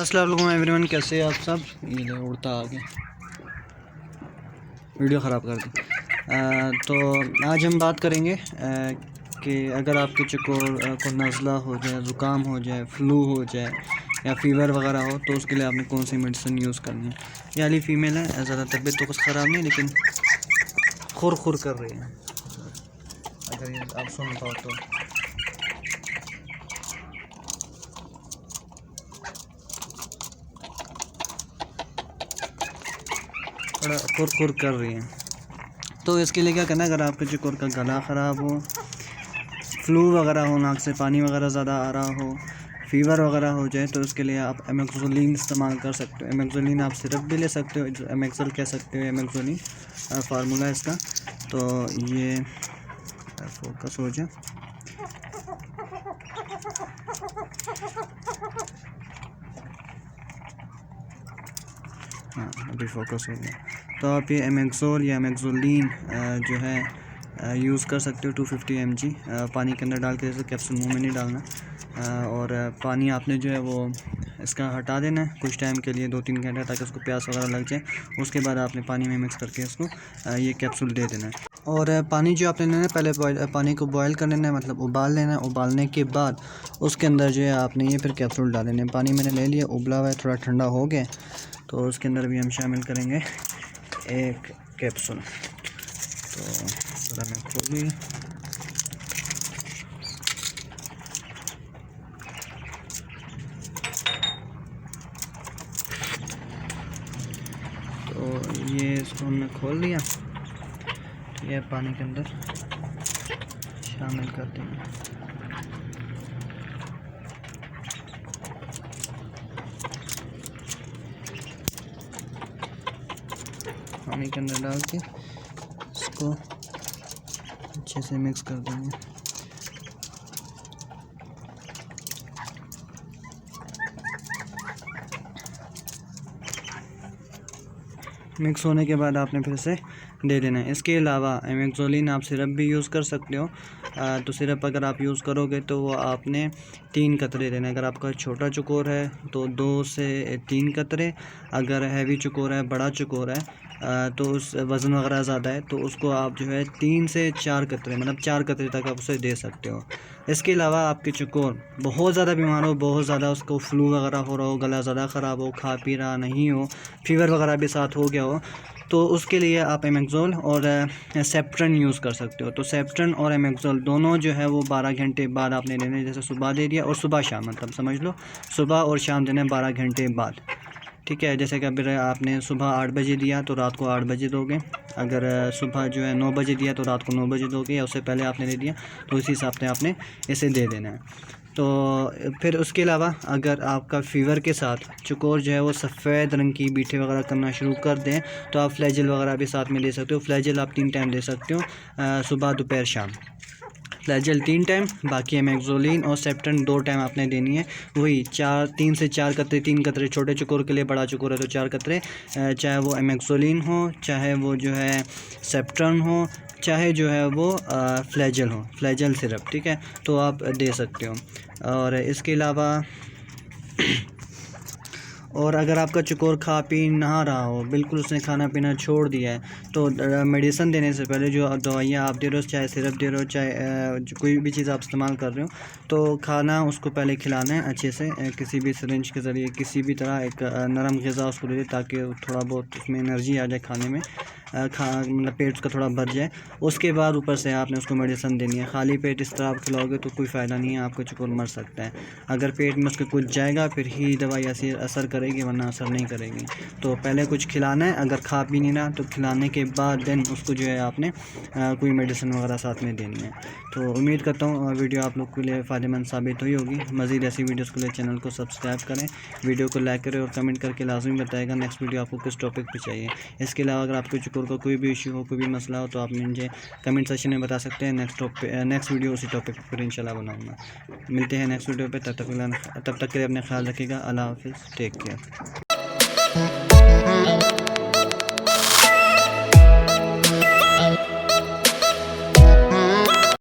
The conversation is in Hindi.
अस्सलाम वालेकुम एवरीवन, कैसे हैं आप सब। ये ले उड़ता आगे, वीडियो ख़राब कर दी। तो आज हम बात करेंगे कि अगर आपके चकोर को नज़ला हो जाए, ज़ुकाम हो जाए, फ्लू हो जाए या फ़ीवर वगैरह हो तो उसके लिए आपने कौन सी मेडिसिन यूज़ करनी है। ये वाली फ़ीमेल है, ज़्यादा तबीयत तो कुछ ख़राब नहीं, लेकिन खुर खुर कर रही है। अगर ये आप सुन पाओ तो थोड़ा खुर खुर कर रही है। तो इसके लिए क्या करना है, अगर आपके चकोर का गला ख़राब हो, फ्लू वगैरह हो, नाक से पानी वगैरह ज़्यादा आ रहा हो, फ़ीवर वगैरह हो जाए तो उसके लिए आप एमेक्सोलिन इस्तेमाल कर सकते हो। एमेक्सोलिन आप सिरप भी ले सकते हो, एमेक्सल कह सकते हो, एमेक्सोलिन फार्मूला इसका। तो ये फोकस हो जाए, हाँ अभी फोकस हो गया। तो आप ये एमेक्सोल या एमेक्सोलिन जो है यूज़ कर सकते हो 250 mg पानी के अंदर डाल के, जैसे कैप्सूल मुंह में नहीं डालना। और पानी आपने जो है वो इसका हटा देना है कुछ टाइम के लिए, 2-3 घंटे, ताकि उसको प्यास वगैरह लग जाए। उसके बाद आपने पानी में मिक्स करके इसको ये कैप्सूल दे देना है। और पानी जो आपने लेना है, पहले पानी को बॉयल कर लेना है, मतलब उबाल लेना है। उबालने के बाद उसके अंदर जो है आपने ये फिर कैप्सूल डाल देना है। पानी मैंने ले लिया, उबला हुआ है, थोड़ा ठंडा हो गया, तो उसके अंदर भी हम शामिल करेंगे एक कैप्सूल। तो ज़रा मैं खोली, तो ये इसको हमने खोल लिया, ये पानी के अंदर शामिल कर देंगे। पानी के अंदर डाल के इसको अच्छे से मिक्स कर देंगे। मिक्स होने के बाद आपने फिर से दे देना है। इसके अलावा एमेक्सोलिन आप सिरप भी यूज़ कर सकते हो। तो सिरप अगर आप यूज़ करोगे तो वो आपने 3 कतरे देना है। अगर आपका छोटा चकोर है तो 2 से 3 कतरे, अगर हैवी चकोर है, बड़ा चकोर है, तो उस वज़न वगैरह ज़्यादा है तो उसको आप जो है 3 से 4 कतरे, मतलब 4 कतरे तक आप उसे दे सकते हो। इसके अलावा आपके चकोर बहुत ज़्यादा बीमार हो, बहुत ज़्यादा उसको फ्लू वगैरह हो रहा हो, गला ज़्यादा ख़राब हो, खा पी रहा नहीं हो, फ़ीवर वगैरह भी साथ हो गया हो, तो उसके लिए आप एमेक्सोल और सेप्ट्रन यूज़ कर सकते हो। तो सेप्ट्रन और एमेक्सोल दोनों जो है वो 12 घंटे बाद आपने लेने, जैसे सुबह दे दिया और सुबह शाम, मतलब समझ लो सुबह और शाम देने 12 घंटे बाद, ठीक है। जैसे कि अगर आपने सुबह 8 बजे दिया तो रात को 8 बजे दोगे, अगर सुबह जो है 9 बजे दिया तो रात को 9 बजे दोगे, या उससे पहले आपने दे दिया तो उसी हिसाब से आपने इसे दे देना है। तो फिर उसके अलावा अगर आपका फ़ीवर के साथ चकोर जो है वो सफ़ेद रंग की बीठे वगैरह करना शुरू कर दें तो आप फ्लैजिल वगैरह भी साथ में ले सकते हो। फ्लैजिल आप 3 टाइम दे सकते हो, सुबह दोपहर शाम। फ्लैजिल 3 टाइम, बाकी एमेक्सोलिन और सेप्ट्रन 2 टाइम आपने देनी है। वही 3 से 4 कतरे, 3 कतरे छोटे चकोर के लिए, बड़ा चकोर है तो 4 कतरे, चाहे वो एमेक्सोलिन हो, चाहे वो जो है सेप्ट्रन हो, चाहे जो है वो फ्लैजिल हो, फ्लैजिल सिरप, ठीक है, तो आप दे सकते हो। और इसके अलावा और अगर आपका चकोर खा पी ना रहा हो, बिल्कुल उसने खाना पीना छोड़ दिया है, तो मेडिसिन देने से पहले जो दवाइयाँ आप दे रहे हो, चाहे सिरप दे रहे हो, चाहे कोई भी चीज़ आप इस्तेमाल कर रहे हो, तो खाना उसको पहले खिलाना है अच्छे से, किसी भी सिरिंज के ज़रिए, किसी भी तरह एक नरम ग़िज़ा उसको दे दे, ताकि थोड़ा बहुत उसमें एनर्जी आ जाए खाने में, मतलब पेट उसका थोड़ा भर जाए। उसके बाद ऊपर से आपने उसको मेडिसिन देनी है। खाली पेट इस तरह आप खिलाओगे तो कोई फ़ायदा नहीं है, आपका चकोर मर सकता है। अगर पेट में उसके कुछ जाएगा फिर ही दवाई असर करेगी, वरना असर नहीं करेगी। तो पहले कुछ खिलाना है, अगर खा पी नहीं रहा तो खिलाने के बाद देन उसको जो है आपने कोई मेडिसिन वगैरह साथ में देनी है। तो उम्मीद करता हूँ वीडियो आप लोग के लिए फ़ायदेमंद साबित हुई होगी। मज़ीद ऐसी वीडियोस के लिए चैनल को सब्सक्राइब करें, वीडियो को लाइक करें और कमेंट करके लाजमी बताएगा नेक्स्ट वीडियो आपको किस टॉपिक पर चाहिए। इसके अलावा अगर आपके चकोर का कोई भी इशू हो, कोई भी मसला हो, तो आप मुझे कमेंट सेक्शन में बता सकते हैं। नेक्स्ट वीडियो उसी टॉपिक पर इंशाल्लाह बनाऊँगा। मिलते हैं नेक्स्ट वीडियो पे, तब तक के लिए अपने ख्याल रखिएगा। अल्लाह हाफ़िज़, टेक केयर।